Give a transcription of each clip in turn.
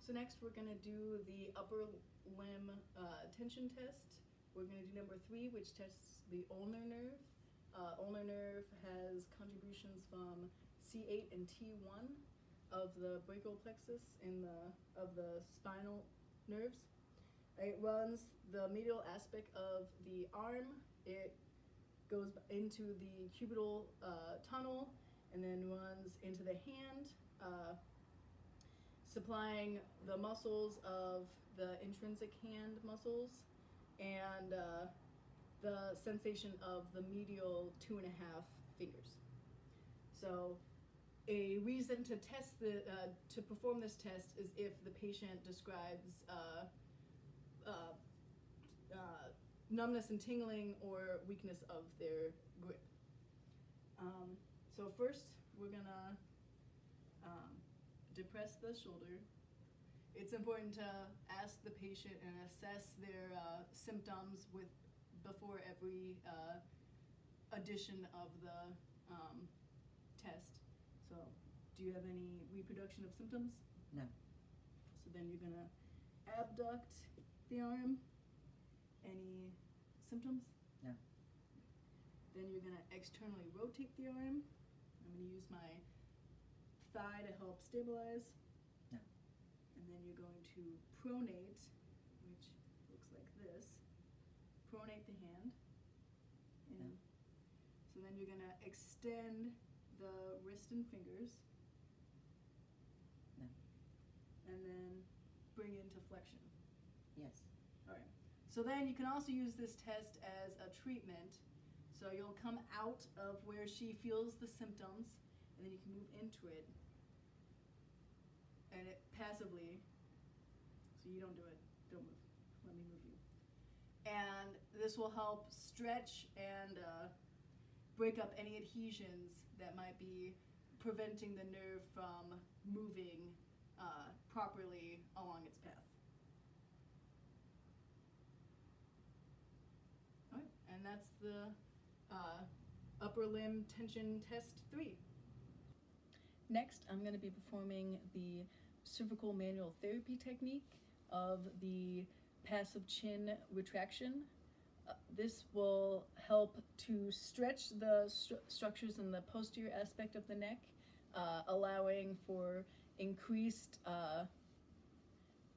So next we're going to do the upper limb tension test. We're going to do number 3, which tests the ulnar nerve. Ulnar nerve has contributions from C8 and T1 of the brachial plexus of the spinal nerves. It runs the medial aspect of the arm. It goes into the cubital tunnel and then runs into the hand, supplying the muscles of the intrinsic hand muscles and the sensation of the medial 2.5 fingers. So a reason to test to perform this test is if the patient describes numbness and tingling or weakness of their grip. So first we're gonna depress the shoulder. It's important to ask the patient and assess their symptoms before every edition of the test. So, do you have any reproduction of symptoms? No. So then you're gonna abduct the arm. Any symptoms? No. Then you're gonna externally rotate the arm. I'm gonna use my thigh to help stabilize. No. And then you're going to pronate, which looks like this. Pronate the hand. And No. so then you're gonna extend the wrist and fingers. No. And then bring into flexion. Yes. All right. So then you can also use this test as a treatment. So you'll come out of where she feels the symptoms, and then you can move into it. And it passively, so you don't do it, don't move, let me move you. And this will help stretch and break up any adhesions that might be preventing the nerve from moving properly along its path. All right, and that's the upper limb tension test 3. Next, I'm going to be performing the cervical manual therapy technique of the passive chin retraction. This will help to stretch the structures in the posterior aspect of the neck, allowing for increased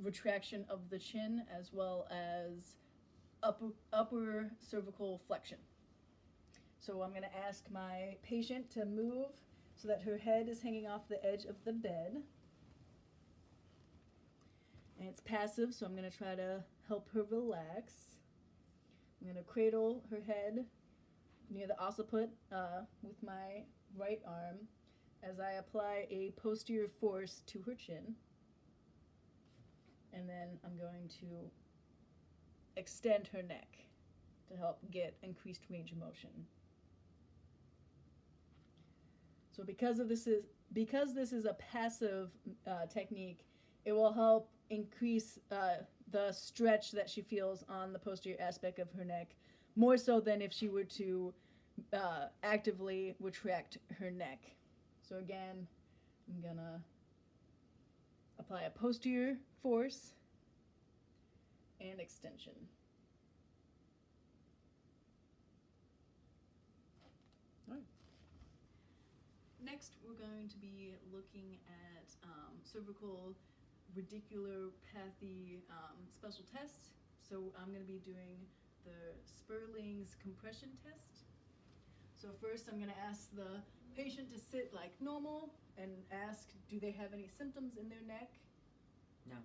retraction of the chin as well as upper cervical flexion. So I'm going to ask my patient to move so that her head is hanging off the edge of the bed. And it's passive, so I'm going to try to help her relax. I'm going to cradle her head near the occiput with my right arm as I apply a posterior force to her chin. And then I'm going to extend her neck to help get increased range of motion. So because this is a passive technique, it will help increase the stretch that she feels on the posterior aspect of her neck, more so than if she were to actively retract her neck. So again, I'm gonna apply a posterior force and extension. All right. Next, we're going to be looking at cervical radiculopathy special tests. So I'm going to be doing the Spurling's compression test. So first, I'm going to ask the patient to sit like normal and ask, do they have any symptoms in their neck? No.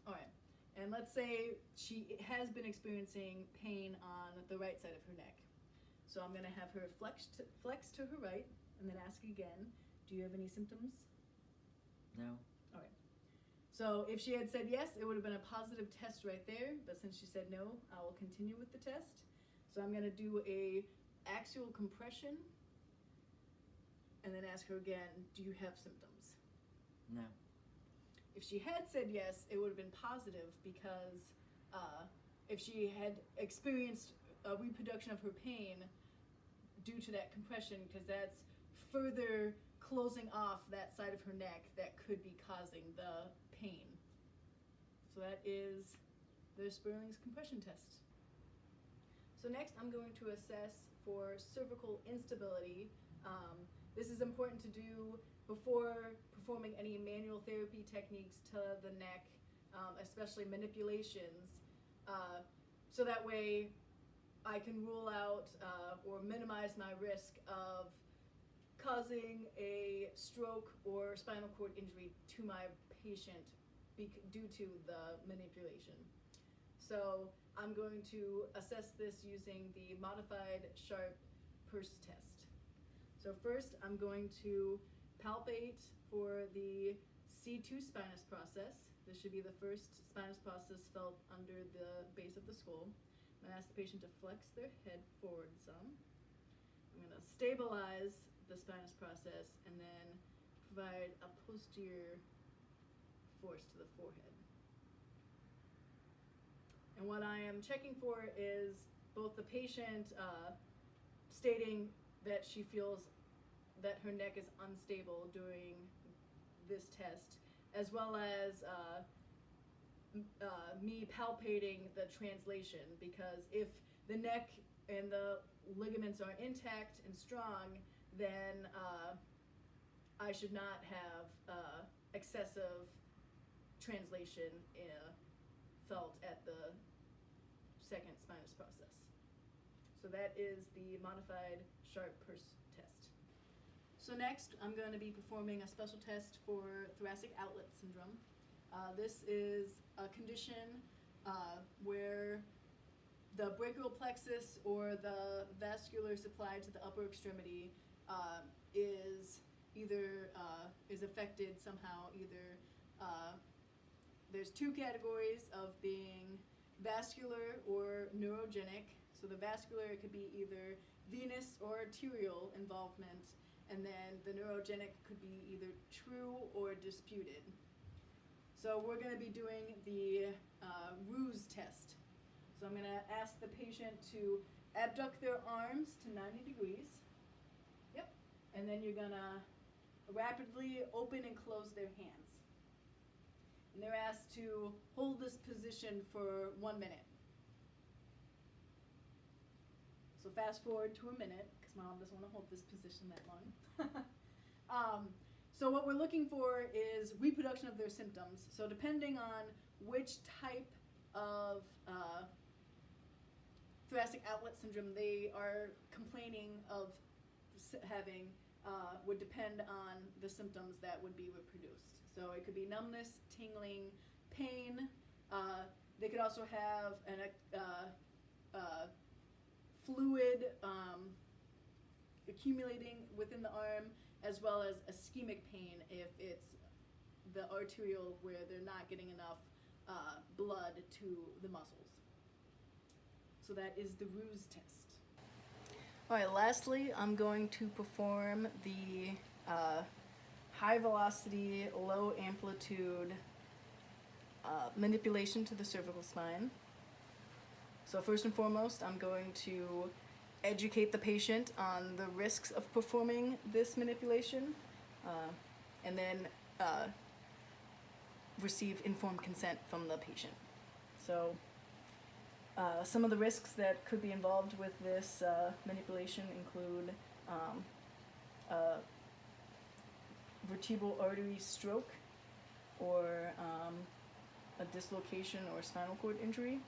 All right. And let's say she has been experiencing pain on the right side of her neck. So I'm going to have her flex to her right, and then ask again, do you have any symptoms? No. All right. So if she had said yes, it would have been a positive test right there, but since she said no, I will continue with the test. So I'm going to do a axial compression, and then ask her again, do you have symptoms? No. If she had said yes, it would have been positive because if she had experienced a reproduction of her pain due to that compression, because that's further closing off that side of her neck that could be causing the pain. So that is the Spurling's compression test. So next I'm going to assess for cervical instability. This is important to do before performing any manual therapy techniques to the neck, especially manipulations, so that way I can rule out or minimize my risk of causing a stroke or spinal cord injury to my patient due to the manipulation. So I'm going to assess this using the modified sharp purse test. So first I'm going to palpate for the C2 spinous process. This should be the first spinous process felt under the base of the skull. I'm going to ask the patient to flex their head forward some. I'm going to stabilize the spinous process and then provide a posterior force to the forehead. And what I am checking for is both the patient stating that she feels that her neck is unstable during this test, as well as me palpating the translation, because if the neck and the ligaments are intact and strong, then I should not have excessive translation felt at the second spinous process. So that is the modified sharp purse test. So next, I'm going to be performing a special test for thoracic outlet syndrome. This is a condition where the brachial plexus or the vascular supply to the upper extremity is either is affected somehow. Either there's two categories of being vascular or neurogenic. So the vascular could be either venous or arterial involvement, and then the neurogenic could be either true or disputed. So we're going to be doing the Roos test. So I'm going to ask the patient to abduct their arms to 90 degrees. Yep. And then you're going to rapidly open and close their hands. And they're asked to hold this position for 1 minute. So fast forward to a minute, because mom doesn't want to hold this position that long. So what we're looking for is reproduction of their symptoms. So depending on which type of thoracic outlet syndrome they are complaining of having, would depend on the symptoms that would be reproduced. So it could be numbness, tingling, pain. They could also have fluid accumulating within the arm, as well as ischemic pain if it's the arterial where they're not getting enough blood to the muscles. So that is the Roos test. All right, lastly, I'm going to perform the high velocity, low amplitude manipulation to the cervical spine. So first and foremost, I'm going to educate the patient on the risks of performing this manipulation, and then receive informed consent from the patient. So some of the risks that could be involved with this manipulation include vertebral artery stroke, or a dislocation or spinal cord injury.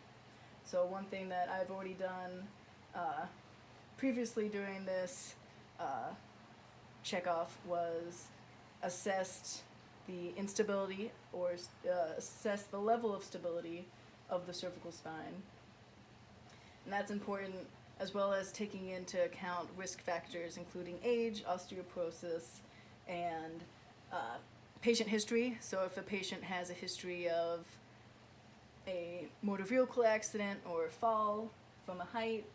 So one thing that I've already done previously during this checkoff was assessed the instability, or assess the level of stability of the cervical spine. And that's important, as well as taking into account risk factors including age, osteoporosis, and patient history. So if a patient has a history of a motor vehicle accident or fall from a height,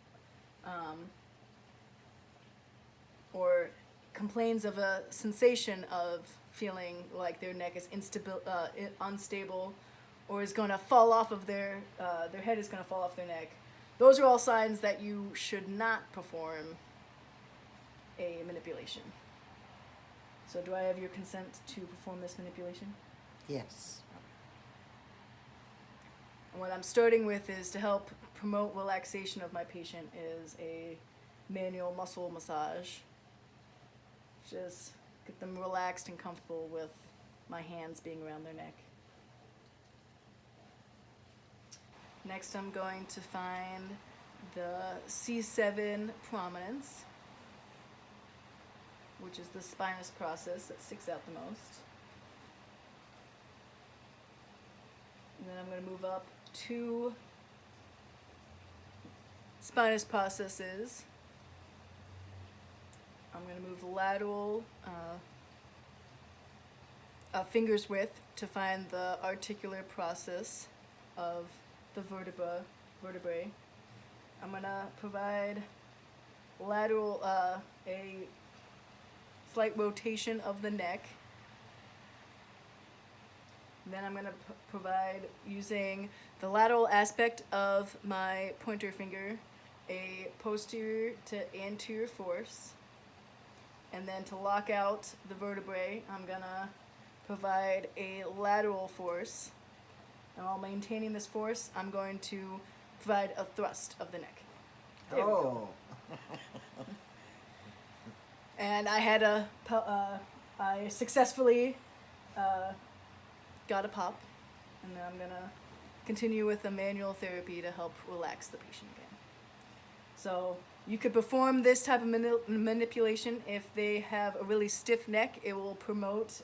or complains of a sensation of feeling like their neck is unstable, or is going to fall off of their head is going to fall off their neck, those are all signs that you should not perform a manipulation. So do I have your consent to perform this manipulation? Yes. And what I'm starting with is to help promote relaxation of my patient is a manual muscle massage. Just get them relaxed and comfortable with my hands being around their neck. Next, I'm going to find the C7 prominence, which is the spinous process that sticks out the most. And then I'm going to move up 2 spinous processes. I'm going to move lateral finger's width to find the articular process of the vertebrae. I'm going to provide lateral, a slight rotation of the neck. Then I'm going to provide, using the lateral aspect of my pointer finger, a posterior to anterior force. And then to lock out the vertebrae, I'm going to provide a lateral force. And while maintaining this force, I'm going to provide a thrust of the neck. There we go. And I had I successfully got a pop, and then I'm gonna continue with the manual therapy to help relax the patient again. So you could perform this type of manipulation if they have a really stiff neck. It will promote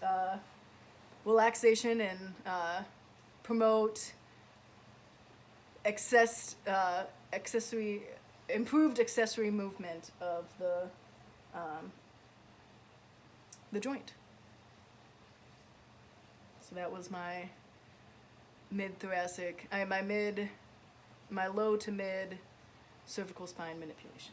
relaxation and promote improved accessory movement of the joint. So that was my mid-thoracic, my low to mid cervical spine manipulation.